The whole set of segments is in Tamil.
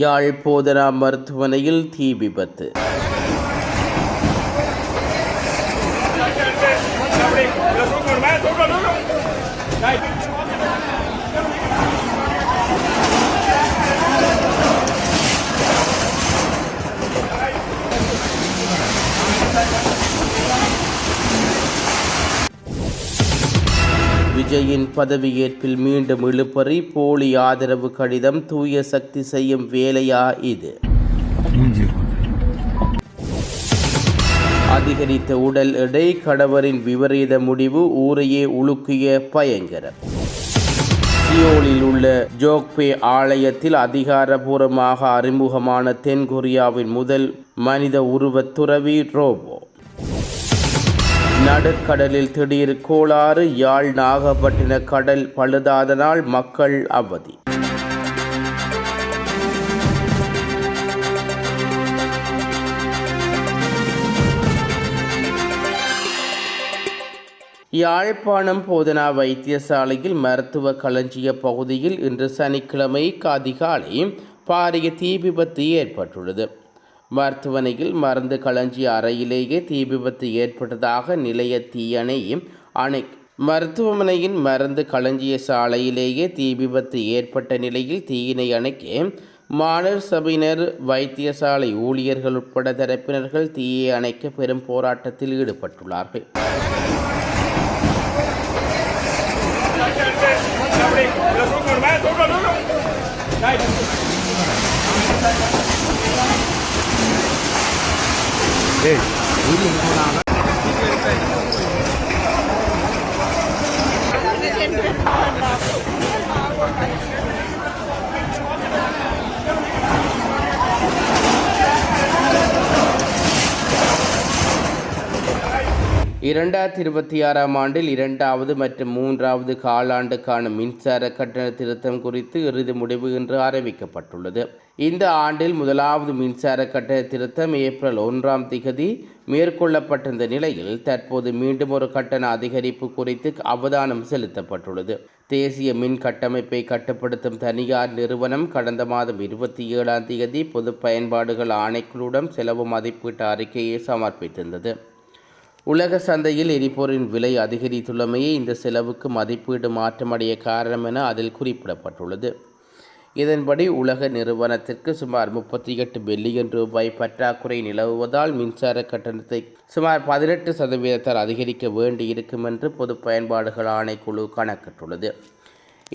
யாழ் போதனா மருத்துவமனையில் தீ விபத்து. விஜயின் பதவியேற்பில் மீண்டும் இழுபறி, போலி ஆதரவு கடிதம், தூய சக்தி செய்யும் வேலையா இது? அதிகரித்த உடல் எடை, கணவரின் விபரீத முடிவு, ஊரையே உலுக்கிய பயங்கரம். சியோலில் உள்ள ஜோக்பே ஆலயத்தில் அதிகாரபூர்வமாக அறிமுகமான தென்கொரியாவின் முதல் மனித உருவத் துறவி ரோபோ. நடுக்கடலில் திடீர் கோளாறு, யாழ் நாகப்பட்டின கடல் பழுதாதனால் மக்கள் அவதி. யாழ்ப்பாணம் போதனா வைத்தியசாலையில் மருத்துவ களஞ்சிய பகுதியில் இன்று சனிக்கிழமை அதிகாலை பாரிய தீ விபத்து ஏற்பட்டுள்ளது. மருத்துவமனையில் மருந்து களஞ்சிய அறையிலேயே தீ விபத்து ஏற்பட்டதாக நிலைய தீயணை மருத்துவமனையின் மருந்து களஞ்சிய சாலையிலேயே தீ விபத்து ஏற்பட்ட நிலையில் தீயினை அணைக்க மாணவர் சபையினர், வைத்தியசாலை ஊழியர்கள் உட்பட தரப்பினர்கள் தீயை அணைக்க பெரும் போராட்டத்தில் ஈடுபட்டுள்ளார்கள். ஆண்டில் 2வது மற்றும் 3வது காலாண்டுக்கான மின்சார கட்டண திருத்தம் குறித்து இறுதி முடிவு இன்று அறிவிக்கப்பட்டுள்ளது. இந்த ஆண்டில் 1வது மின்சார கட்டண திருத்தம் ஏப்ரல் 1 மேற்கொள்ளப்பட்டிருந்த நிலையில் தற்போது மீண்டும் ஒரு கட்டண அதிகரிப்பு குறித்து அவதானம் செலுத்தப்பட்டுள்ளது. தேசிய மின் கட்டமைப்பை கட்டுப்படுத்தும் தனியார் நிறுவனம் கடந்த மாதம் 27 பொது பயன்பாடுகள் ஆணைக்குழுடன் செலவு மதிப்பீட்டு அறிக்கையை சமர்ப்பித்திருந்தது. உலக சந்தையில் எரிபொருளின் விலை அதிகரித்துள்ளமையே இந்த செலவுக்கு மதிப்பீடு மாற்றமடைய காரணம் என அதில் குறிப்பிடப்பட்டுள்ளது. இதன்படி உலக நிறுவனத்திற்கு சுமார் 38 பில்லியன் ரூபாய் பற்றாக்குறை நிலவுவதால் மின்சார கட்டணத்தை சுமார் 18% அதிகரிக்க வேண்டியிருக்கும் என்று பொது பயன்பாடுகள் ஆணைக்குழு கணக்கிட்டுள்ளது.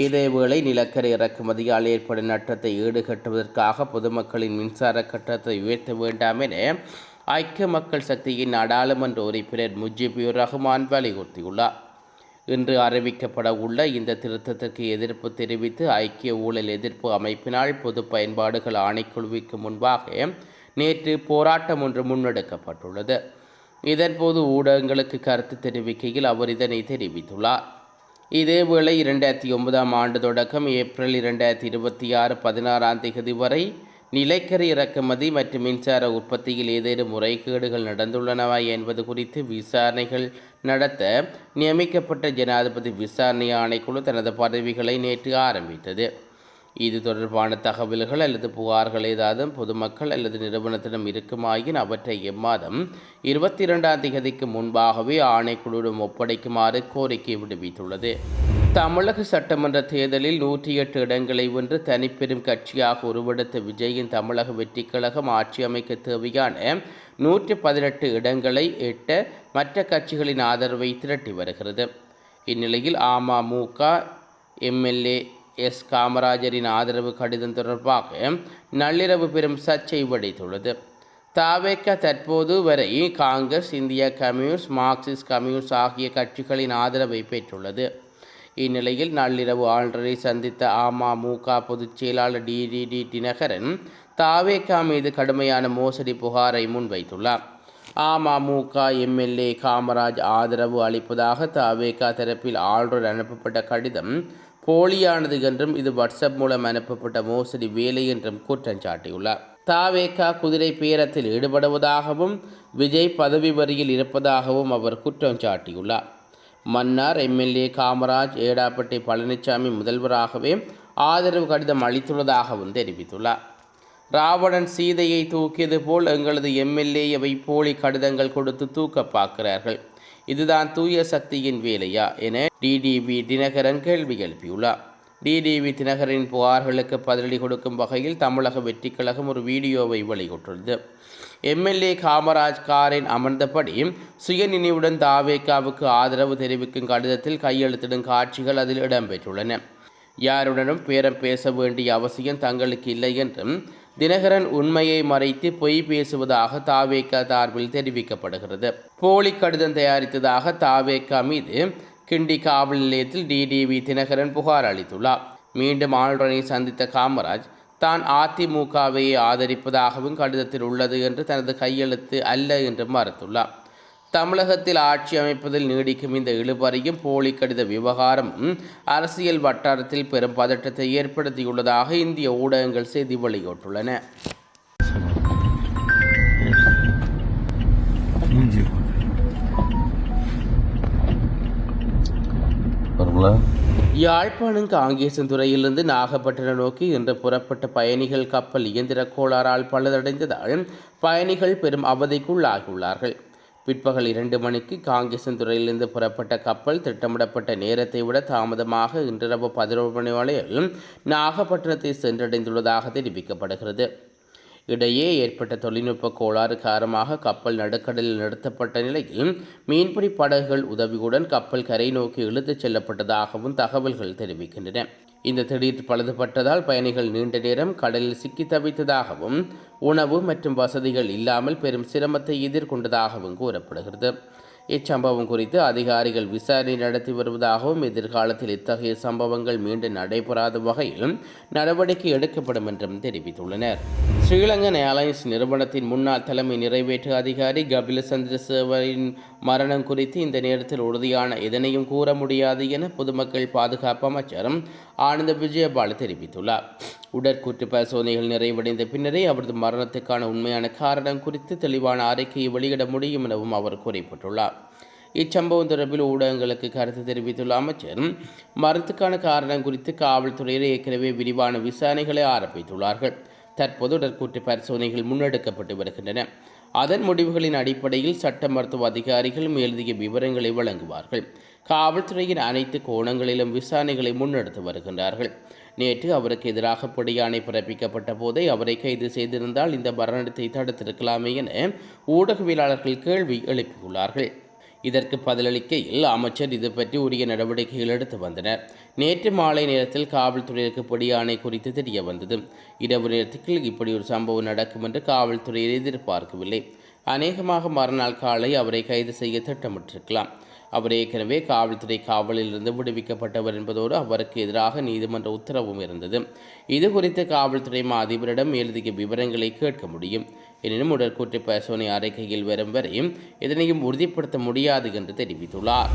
இதேவேளை நிலக்கரி இறக்குமதியால் ஏற்படும் நட்டத்தை ஈடுகட்டுவதற்காக பொதுமக்களின் மின்சார கட்டணத்தை உயர்த்த வேண்டாம் என ஐக்கிய மக்கள் சக்தியின் நாடாளுமன்ற உறுப்பினர் முஜிபுர் ரஹ்மான் வலியுறுத்தியுள்ளார். இன்று அறிவிக்கப்பட உள்ள இந்த திருத்தத்திற்கு எதிர்ப்பு தெரிவித்து ஐக்கிய ஊழல் எதிர்ப்பு அமைப்பினால் பொது பயன்பாடுகள் ஆணைக்குழுவிற்கு முன்பாக நேற்று போராட்டம் ஒன்று முன்னெடுக்கப்பட்டுள்ளது. இதன்போது ஊடகங்களுக்கு கருத்து தெரிவிக்கையில் அவர் இதனை தெரிவித்துள்ளார். இதேவேளை 2009 தொடக்கம் ஏப்ரல் 2026 16 வரை நிலக்கரி இறக்குமதி மற்றும் மின்சார உற்பத்தியில் ஏதேனும் முறைகேடுகள் நடந்துள்ளனவா என்பது குறித்து விசாரணைகள் நடத்த நியமிக்கப்பட்ட ஜனாதிபதி விசாரணை ஆணைக்குழு தனது பதவிகளை நேற்று ஆரம்பித்தது. இது தொடர்பான தகவல்கள் அல்லது புகார்கள் ஏதாவது பொதுமக்கள் அல்லது நிறுவனத்திடம் இருக்குமாயின் அவற்றை இம்மாதம் 22 முன்பாகவே ஆணைக்குழுவிடம் ஒப்படைக்குமாறு கோரிக்கை விடுவித்துள்ளது. தமிழக சட்டமன்ற தேர்தலில் 108 இடங்களை வென்று தனிப்பெரும் கட்சியாக உருவெடுத்த விஜயின் தமிழக வெற்றிக் கழகம் ஆட்சி அமைக்க தேவையான 118 இடங்களை எட்ட மற்ற கட்சிகளின் ஆதரவை திரட்டி வருகிறது. இந்நிலையில் அமமுக எம்எல்ஏ எஸ். காமராஜரின் ஆதரவு கடிதம் தொடர்பாக நள்ளிரவு பெரும் சர்ச்சை வெடித்துள்ளது. தவேக தற்போது வரை காங்கிரஸ், இந்திய கம்யூனிஸ்ட், மார்க்சிஸ்ட் கம்யூனிஸ்ட் ஆகிய கட்சிகளின் ஆதரவை பெற்றுள்ளது. இந்நிலையில் நள்ளிரவு ஆளுநரை சந்தித்த அமமுக பொதுச் செயலாளர் டிடிடி தினகரன் தவேக மீது கடுமையான மோசடி புகாரை முன்வைத்துள்ளார். அமமுக எம்எல்ஏ காமராஜ் ஆதரவு அளிப்பதாக தவேக தரப்பில் ஆளுநர் அனுப்பப்பட்ட கடிதம் போலியானது என்றும் இது வாட்ஸ்அப் மூலம் அனுப்பப்பட்ட மோசடி வேலை என்றும் குற்றம் சாட்டியுள்ளார். தவேக குதிரை பேரத்தில் ஈடுபடுவதாகவும் விஜய் பதவி வரியில் இருப்பதாகவும் அவர் குற்றம் சாட்டியுள்ளார். மன்னார் எம்எல்ஏ காமராஜ் ஏடாப்பட்டி பழனிசாமி முதல்வராகவே ஆதரவு கடிதம் அளித்துள்ளதாகவும் தெரிவித்துள்ளார். ராவணன் சீதையை தூக்கியது போல் எங்களது எம்எல்ஏவை போலி கடிதங்கள் கொடுத்து தூக்க பார்க்கிறார்கள். இதுதான் தூய சக்தியின் வேலையா என டிடிவி தினகரன் கேள்வி எழுப்பியுள்ளார். டிடிவி தினகரின் புகார்களுக்கு பதிலடி கொடுக்கும் வகையில் தமிழக வெற்றி கழகம் ஒரு வீடியோவை வெளியிட்டுள்ளது. எம்எல்ஏ காமராஜ் காரின் அமர்ந்தபடி சுயநினைவுடன் தாவேகாவுக்கு ஆதரவு தெரிவிக்கும் கடிதத்தில் கையெழுத்திடும் காட்சிகள் அதில் இடம்பெற்றுள்ளன. யாருடனும் பேரம் பேச வேண்டிய அவசியம் தங்களுக்கு இல்லை என்றும் தினகரன் உண்மையை மறைத்து பொய் பேசுவதாக தாவேகா சார்பில் தெரிவிக்கப்படுகிறது. போலி கடிதம் தயாரித்ததாக தாவேகா மீது கிண்டி காவல் நிலையத்தில் டிடிவி தினகரன் புகார் அளித்துள்ளார். மீண்டும் ஆளுநரை சந்தித்த காமராஜ் தான் அதிமுகவை ஆதரிப்பதாகவும் கடிதத்தில் உள்ளது என்று தனது கையெழுத்து அல்ல என்று மறுத்துள்ளார். தமிழகத்தில் ஆட்சி அமைப்பதில் நீடிக்கும் இந்த இழுபறியும் போலி கடித விவகாரமும் அரசியல் வட்டாரத்தில் பெரும் பதற்றத்தை ஏற்படுத்தியுள்ளதாக இந்திய ஊடகங்கள் செய்தி வெளியிட்டுள்ளன. யாழ்ப்பாணம் காங்கேசன்துறையிலிருந்து நாகப்பட்டினம் நோக்கி இன்று புறப்பட்ட பயணிகள் கப்பல் இயந்திர கோளாறால் பழுதடைந்ததால் பயணிகள் பெரும் அவதிக்குள்ளாகியுள்ளார்கள். பிற்பகல் 2 மணிக்கு காங்கேசன்துறையிலிருந்து புறப்பட்ட கப்பல் திட்டமிடப்பட்ட நேரத்தை விட தாமதமாக இன்றிரவு 11 மணி வரையில் நாகப்பட்டினத்தை சென்றடைந்துள்ளதாக தெரிவிக்கப்படுகிறது. இடையே ஏற்பட்ட தொழில்நுட்ப கோளாறு காரணமாக கப்பல் நடுக்கடலில் நிறுத்தப்பட்ட நிலையில் மீன்பிடி படகுகள் உதவியுடன் கப்பல் கரை நோக்கி இழுத்துச் செல்லப்பட்டதாகவும் தகவல்கள் தெரிவிக்கின்றன. இந்த திடீர் பழுதுபட்டதால் பயணிகள் நீண்ட நேரம் கடலில் சிக்கி தவித்ததாகவும் உணவு மற்றும் வசதிகள் இல்லாமல் பெரும் சிரமத்தை எதிர்கொண்டதாகவும் கூறப்படுகிறது. இச்சம்பவம் குறித்து அதிகாரிகள் விசாரணை நடத்தி வருவதாகவும் எதிர்காலத்தில் இத்தகைய சம்பவங்கள் மீண்டும் நடைபெறாத வகையில் நடவடிக்கை எடுக்கப்படும் என்றும் தெரிவித்துள்ளனர். ஸ்ரீலங்கன் ஏர்லைன்ஸ் நிறுவனத்தின் முன்னாள் தலைமை நிறைவேற்று அதிகாரி கபில சந்திரசேகரின் மரணம் குறித்து இந்த நேரத்தில் உறுதியான எதனையும் கூற முடியாது என பொதுமக்கள் பாதுகாப்பு அமைச்சர் ஆனந்த விஜயபால தெரிவித்துள்ளார். உடற்கூற்று பரிசோதனைகள் நிறைவடைந்த பின்னரே அவரது மரணத்துக்கான உண்மையான காரணம் குறித்து தெளிவான அறிக்கையை வெளியிட முடியும் எனவும் அவர் குறிப்பிட்டுள்ளார். இச்சம்பவம் தொடர்பில் ஊடகங்களுக்கு கருத்து தெரிவித்துள்ள அமைச்சர் மரணத்துக்கான காரணம் குறித்து காவல்துறையினர் ஏற்கனவே விரிவான விசாரணைகளை ஆரம்பித்துள்ளார்கள். தற்போது உடற்கூற்று பரிசோதனைகள் முன்னெடுக்கப்பட்டு வருகின்றன. அதன் முடிவுகளின் அடிப்படையில் சட்ட மருத்துவ அதிகாரிகள் மேலதிக விவரங்களை வழங்குவார்கள். காவல்துறையின் அனைத்து கோணங்களிலும் விசாரணைகளை முன்னெடுத்து வருகின்றார்கள். நேற்று அவருக்கு எதிராக பிடியாணை பிறப்பிக்கப்பட்ட போதே அவரை கைது செய்திருந்தால் இந்த மரணத்தை தடுத்திருக்கலாமே என ஊடகவியலாளர்கள் கேள்வி எழுப்பியுள்ளார்கள். இதற்கு பதிலளிக்கையில் அமைச்சர் இது பற்றி உரிய நடவடிக்கைகள் எடுத்து வந்தனர். நேற்று மாலை நேரத்தில் காவல்துறையிற்கு பிடியாணை குறித்து தெரிய வந்தது. இரவு நேரத்தில் இப்படி ஒரு சம்பவம் நடக்கும் என்று காவல்துறையை எதிர்பார்க்கவில்லை. அநேகமாக மறுநாள் காலை அவரை கைது செய்ய திட்டமிட்டிருக்கலாம். அவர் ஏற்கனவே காவல்துறை காவலில் இருந்து விடுவிக்கப்பட்டவர் என்பதோடு அவருக்கு எதிராக நீதிமன்ற உத்தரவும் இருந்தது. இது குறித்து காவல்துறை அதிபரிடம் மேலதிக விவரங்களை கேட்க முடியும். எனினும் உடற்கூற்று பரிசோதனை அறிக்கையில் வரும் வரை இதனையும் உறுதிப்படுத்த முடியாது என்று தெரிவித்துள்ளார்.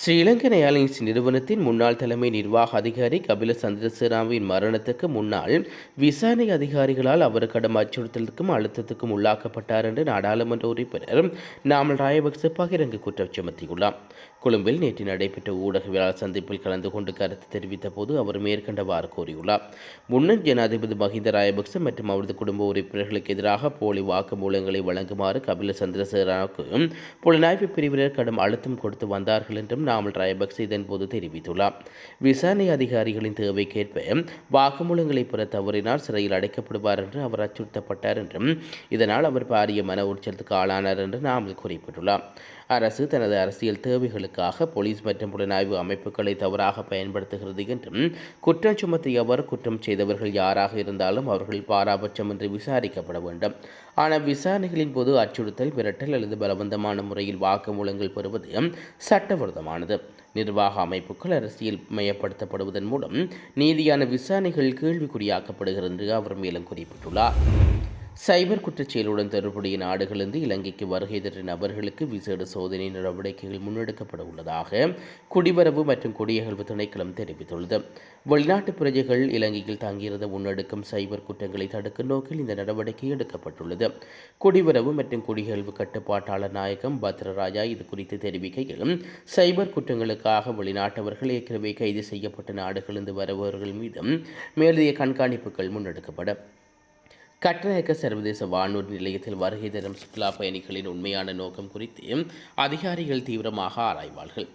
ஸ்ரீலங்கன் ஏர்லைன்ஸ் நிறுவனத்தின் முன்னாள் தலைமை நிர்வாக அதிகாரி கபில சந்திரசேனாவின் மரணத்துக்கு முன்னாள் விசாரணை அதிகாரிகளால் அவர் கடும் அச்சுறுத்தலுக்கும் அழுத்தத்துக்கும் உள்ளாக்கப்பட்டார் என்று நாடாளுமன்ற உறுப்பினர் நாமல் ராயபக்ச பகிரங்க குற்றம் சுமத்தியுள்ளார். கொழும்பில் நேற்று நடைபெற்ற ஊடகவியலாளர் சந்திப்பில் கலந்து கொண்டு கருத்து தெரிவித்த போது அவர் மேற்கண்டவாறு கூறியுள்ளார். முன்னாள் ஜனாதிபதி மஹிந்த ராயபக்ச மற்றும் அவரது குடும்ப உறுப்பினர்களுக்கு எதிராக போலி வாக்குமூலங்களை வழங்குமாறு கபில சந்திரசேனாவுக்கு புலனாய்வு பிரிவினர் கடும் அழுத்தம் கொடுத்து வந்தார்கள் என்றும் நாமல் ராயபக்ச இதன்போது தெரிவித்துள்ளார். விசாரணை அதிகாரிகளின் தேவைக்கேற்ப வாக்குமூலங்களை பெற தவறினால் சிறையில் அடைக்கப்படுவார் என்று அவர் அச்சுறுத்தப்பட்டார் என்றும் இதனால் அவர் பாரிய மன உளைச்சலுக்கு ஆளானார் என்று நாமல் குறிப்பிட்டுள்ளார். அரசு தனது அரசியல் தேவைகளுக்காக போலீஸ் மற்றும் புலனாய்வு அமைப்புகளை தவறாக பயன்படுத்துகிறது என்றும் குற்றம் சுமத்திய அவர் குற்றம் செய்தவர்கள் யாராக இருந்தாலும் அவர்கள் பாராபட்சமின்றி விசாரிக்கப்பட வேண்டும். ஆனால் விசாரணைகளின் போது அச்சுறுத்தல், மிரட்டல் அல்லது பலவந்தமான முறையில் வாக்குமூலங்கள் பெறுவது சட்டவிரோதமானது. நிர்வாக அமைப்புகள் அரசியல் மயப்படுத்தப்படுவதன் மூலம் நீதியான விசாரணைகள் கேள்விக்குறியாக்கப்படுகிறது என்று அவர் மேலும் குறிப்பிட்டுள்ளார். சைபர் குற்றச்செயலுடன் தொடர்புடைய நாடுகளிலிருந்து இலங்கைக்கு வருகை தரும் நபர்களுக்கு விசேட சோதனை நடவடிக்கைகள் முன்னெடுக்கப்பட உள்ளதாக குடிவரவு மற்றும் குடியகழ்வு திணைக்களம் தெரிவித்துள்ளது. வெளிநாட்டு பிரஜைகள் இலங்கையில் தங்கியிருந்த முன்னெடுக்கும் சைபர் குற்றங்களை தடுக்கும் நோக்கில் இந்த நடவடிக்கை எடுக்கப்பட்டுள்ளது. குடிவரவு மற்றும் குடியகழ்வு கட்டுப்பாட்டாளர் நாயகம் பத்ரராஜா இது குறித்து தெரிவிக்கையில், சைபர் குற்றங்களுக்காக வெளிநாட்டவர்கள் ஏற்கனவே கைது செய்யப்பட்ட நாடுகளிலிருந்து வருபவர்கள் மீதும் மேலதிக கண்காணிப்புகள் முன்னெடுக்கப்படும். கட்டநாயக்க சர்வதேச வானூர்தி நிலையத்தில் வருகை தரும் சுற்றுலா பயணிகளின் உண்மையான நோக்கம் குறித்து அதிகாரிகள் தீவிரமாக ஆராய்வார்கள்.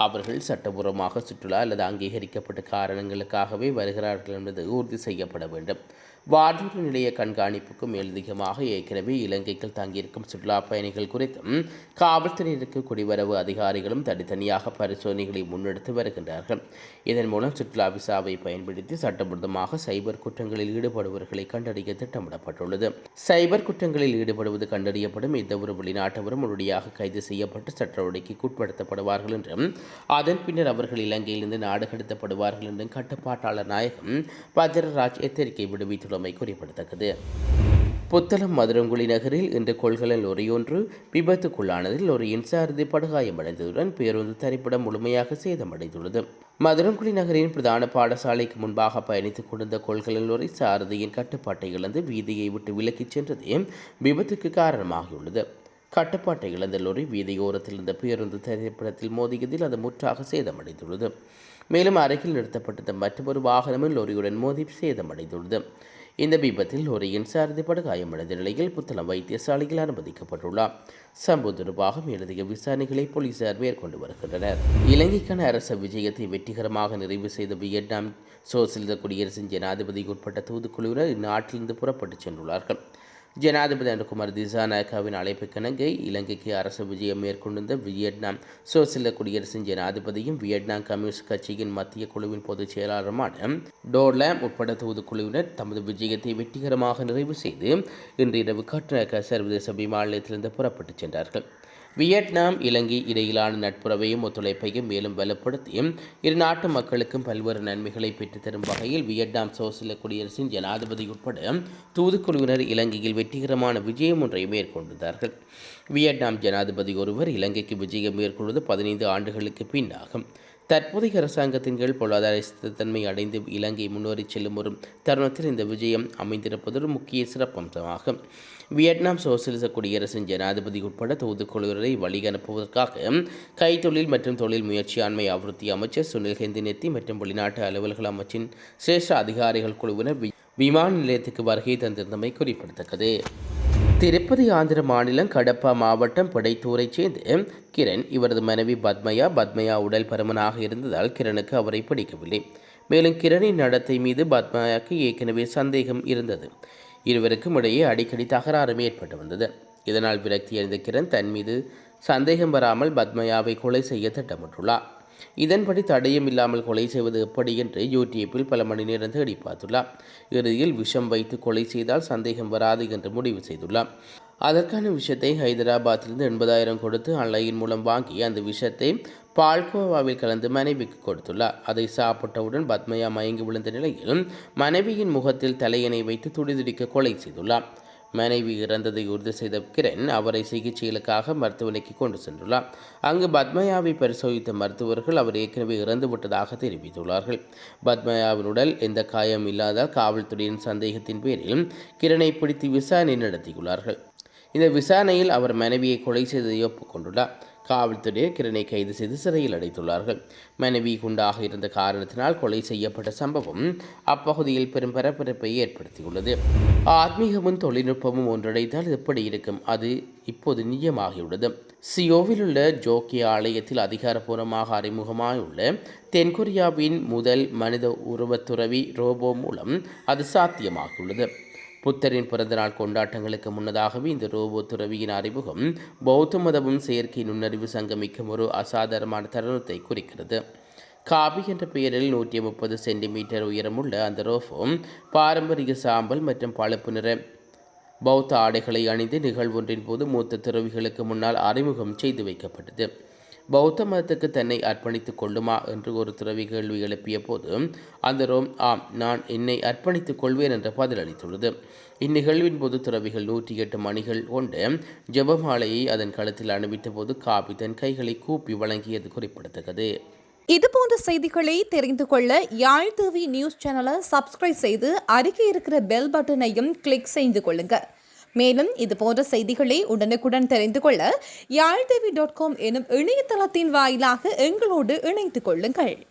அவர்கள் சட்டபூர்வமாக சுற்றுலா அல்லது அங்கீகரிக்கப்பட்ட காரணங்களுக்காகவே வருகிறார்கள் என்பது உறுதி செய்யப்பட வேண்டும். வானூர்தி நிலைய கண்காணிப்புக்கும் மேலதிகமாக ஏற்கனவே இலங்கைக்குள் தங்கியிருக்கும் சுற்றுலா பயணிகள் குறித்தும் காவல்துறையினருக்கு குடிவரவு அதிகாரிகளும் தனித்தனியாக பரிசோதனைகளை முன்னெடுத்து வருகின்றார்கள். இதன் மூலம் சுற்றுலா விசாவை பயன்படுத்தி சட்டவிரோதமாக சைபர் குற்றங்களில் ஈடுபடுபவர்களை கண்டறிய திட்டமிடப்பட்டுள்ளது. சைபர் குற்றங்களில் ஈடுபடுவது கண்டறியப்படும் எந்தவொரு வெளிநாட்டவரும் உடனடியாக கைது செய்யப்பட்டு சட்ட நடவடிக்கைக்கு உட்படுத்தப்படுவார்கள் என்றும் அதன் பின்னர் அவர்கள் இலங்கையிலிருந்து நாடு கடத்தப்படுவார்கள் என்றும் கட்டுப்பாட்டாளர் நாயகம் பத்ரராஜ் எச்சரிக்கை விடுவித்துள்ளார் குறிப்பிடத்தக்கது. புத்தளம் மதுரங்குழி நகரில் இன்று கொள்கலன் லொரியொன்று விபத்துக்குள்ளானதில் லொரியின் சாரதி படுகாயமடைந்ததுடன் பேருந்து தரிப்பிடம் முழுமையாக சேதமடைந்துள்ளது. மதுரங்குழி நகரின் பிரதான பாடசாலைக்கு முன்பாக பயணித்துக் கொண்டிருந்த கொள்கலன் லொரி சாரதியின் கட்டுப்பாட்டை இழந்து வீதியை விட்டு விலக்கிச் சென்றதே விபத்துக்கு காரணமாகியுள்ளது. கட்டுப்பாட்டை இழந்த லொரி வீதியோரத்தில் இருந்த பேருந்து திரைப்படத்தில் மோதியதில் அது முற்றாக சேதமடைந்துள்ளது. மேலும் அருகில் நிறுத்தப்பட்டிருந்த மற்றொரு வாகனமும் லொரியுடன் மோதி சேதமடைந்துள்ளது. இந்த விபத்தில் லொரியின் சாரதி படுகாயமடைந்த நிலையில் புத்தளம் வைத்தியசாலையில் அனுமதிக்கப்பட்டுள்ளார். சம்பவம் தொடர்பாக மேலதிக விசாரணைகளை போலீசார் மேற்கொண்டு வருகின்றனர். இலங்கைக்கான அரச விஜயத்தை வெற்றிகரமாக நிறைவு செய்த வியட்நாம் சோசியலிச குடியரசின் ஜனாதிபதிக்கு உட்பட்ட தூதுக்குழுவினர் இந்நாட்டிலிருந்து புறப்பட்டுச் சென்றுள்ளார்கள். ஜனாதிபதி அனுகுமார் திசாநாயக்காவின் அழைப்புக்கிணங்க இலங்கைக்கு அரசு விஜயம் மேற்கொண்டிருந்த வியட்நாம் சோசியலிச குடியரசின் ஜனாதிபதியும் வியட்நாம் கம்யூனிஸ்ட் கட்சியின் மத்திய குழுவின் பொதுச் செயலாளருமான டோர்லாம் உட்பட தூதுக்குழுவினர் தமது விஜயத்தை வெற்றிகரமாக நிறைவு செய்து இன்று இரவு கட்டநாயக்க சர்வதேச விமான நிலையத்திலிருந்து புறப்பட்டுச் சென்றார்கள். வியட்நாம் இலங்கை இடையிலான நட்புறவையும் ஒத்துழைப்பையும் மேலும் வலுப்படுத்தி இரு நாட்டு மக்களுக்கும் பல்வேறு நன்மைகளை பெற்றுத்தரும் வகையில் வியட்நாம் சோசியலிச குடியரசின் ஜனாதிபதி உட்பட தூதுக்குழுவினர் இலங்கையில் வெற்றிகரமான விஜயம் ஒன்றை மேற்கொண்டிருந்தார்கள். வியட்நாம் ஜனாதிபதி ஒருவர் இலங்கைக்கு விஜயம் மேற்கொள்வது 15 ஆண்டுகளுக்கு பின்னாகும். தற்போதைய அரசாங்கத்தின் கீழ் பொருளாதார ஸ்திரத்தன்மை அடைந்து இலங்கை முன்னேறி செல்லும் ஒரு தருணத்தில் இந்த விஜயம் அமைந்திருப்பது ஒரு முக்கிய சிறப்பம்சமாகும். வியட்நாம் சோசியலிச குடியரசின் ஜனாதிபதி உட்பட தூதுக்குழுவினரை வழி அனுப்புவதற்காக கைத்தொழில் மற்றும் தொழில் முயற்சியாண்மை அபிவிருத்தி அமைச்சர் சுனில் ஹெந்தினெத்தி மற்றும் வெளிநாட்டு அலுவல்கள் அமைச்சின் சிரேஷ்ட அதிகாரிகள் குழுவினர் விமான நிலையத்துக்கு வருகை தந்திருந்தமை குறிப்பிடத்தக்கது. திருப்பதி ஆந்திர மாநிலம் கடப்பா மாவட்டம் பிடைத்தூரைச் சேர்ந்த கிரண் இவரது மனைவி பத்மயா உடல் பருமனாக இருந்ததால் கிரணுக்கு அவரை பிடிக்கவில்லை. மேலும் கிரணின் நடத்தை மீது பத்மயாவுக்கு ஏற்கனவே சந்தேகம் இருந்தது. இருவருக்கும் இடையே அடிக்கடி தகராறும் ஏற்பட்டு வந்தது. இதனால் விரக்தியடைந்த கிரண் தன் மீது சந்தேகம் வராமல் பத்மயாவை கொலை செய்ய திட்டமிட்டுள்ளார். இதன்படி தடயம் இல்லாமல் கொலை செய்வது எப்படி என்று யூடியூப்பில் பல மணி நேரம் தேடி பார்த்துள்ளார். இறுதியில் விஷம் வைத்து கொலை செய்தால் சந்தேகம் வராது என்று முடிவு செய்துள்ளார். அதற்கான விஷயத்தை ஹைதராபாத்திலிருந்து 80,000 கொடுத்து ஆன்லைன் மூலம் வாங்கி அந்த விஷயத்தை பால்கோவாவில் கலந்து மனைவிக்கு கொடுத்துள்ளார். அதை சாப்பிட்டவுடன் பத்மயா மயங்கி விழுந்த நிலையில் மனைவியின் முகத்தில் தலையணை வைத்து துடிதுடிக்க கொலை செய்துள்ளார். மனைவி இறந்ததை உறுதி செய்த கிரண் அவரை சிகிச்சைகளுக்காக மருத்துவமனைக்கு கொண்டு சென்றுள்ளார். அங்கு பத்மயாவை பரிசோதித்த மருத்துவர்கள் அவர் ஏற்கனவே இறந்து விட்டதாக தெரிவித்துள்ளார்கள். பத்மயாவின் உடல் எந்த காயம் இல்லாத காவல்துறையின் சந்தேகத்தின் பேரில் கிரணை பிடித்து விசாரணை நடத்தியுள்ளார்கள். இந்த விசாரணையில் அவர் மனைவியை கொலை செய்ததை ஒப்புக்கொண்டுள்ளார். காவல்துறையினர் கிரணை கைது செய்து சிறையில் அடைத்துள்ளார்கள். மனைவி குண்டாக இருந்த காரணத்தினால் கொலை செய்யப்பட்ட சம்பவம் அப்பகுதியில் பெரும் பரபரப்பை ஏற்படுத்தியுள்ளது. ஆத்மீகமும் தொழில்நுட்பமும் ஒன்றிணைத்தால் எப்படி இருக்கும்? அது இப்போது நிஜமாகியுள்ளது. சியோவில் உள்ள ஜோக்கிய ஆலயத்தில் அதிகாரப்பூர்வமாக அறிமுகமாயுள்ள தென்கொரியாவின் முதல் மனித உருவத்துறவி ரோபோ மூலம் அது சாத்தியமாகியுள்ளது. புத்தரின் பிறந்தநாள் கொண்டாட்டங்களுக்கு முன்னதாகவே இந்த ரோபோ துறவியின் அறிமுகம் பௌத்த மதமும் செயற்கை நுண்ணறிவு சங்கமிக்கும் ஒரு அசாதாரணமான தருணத்தை குறிக்கிறது. காபி என்ற பெயரில் 130 சென்டிமீட்டர் உயரமுள்ள அந்த ரோபோ பாரம்பரிய சாம்பல் மற்றும் பழுப்பு நிற பௌத்த ஆடைகளை அணிந்து நிகழ்வொன்றின் போது மூத்த துறவிகளுக்கு முன்னால் அறிமுகம் செய்து வைக்கப்பட்டது. பௌத்த மதத்துக்கு தன்னை அர்ப்பணித்துக் கொள்ளுமா என்று ஒரு துறவி கேள்வி எழுப்பிய போது அந்த ரோம் ஆம், நான் என்னை அர்ப்பணித்துக் கொள்வேன் என்ற பதிலளித்துள்ளது. இந்நிகழ்வின் போது துறவிகள் 108 மணிகள் கொண்ட ஜெபமாலையை அதன் கழுத்தில் அணிவித்த போது காபி தன் கைகளை கூப்பி வழங்கியது குறிப்பிடத்தக்கது. இதுபோன்ற செய்திகளை தெரிந்து கொள்ள யாழ் டிவி நியூஸ் சேனலை சப்ஸ்கிரைப் செய்து அருகே இருக்கிற பெல் பட்டனையும் கிளிக் செய்து கொள்ளுங்க. மேலும் இதுபோன்ற செய்திகளை உடனுக்குடன் தெரிந்து கொள்ள யாழ்தேவி.com எனும் இணையதளத்தின் வாயிலாக எங்களோடு இணைத்துக் கொள்ளுங்கள்.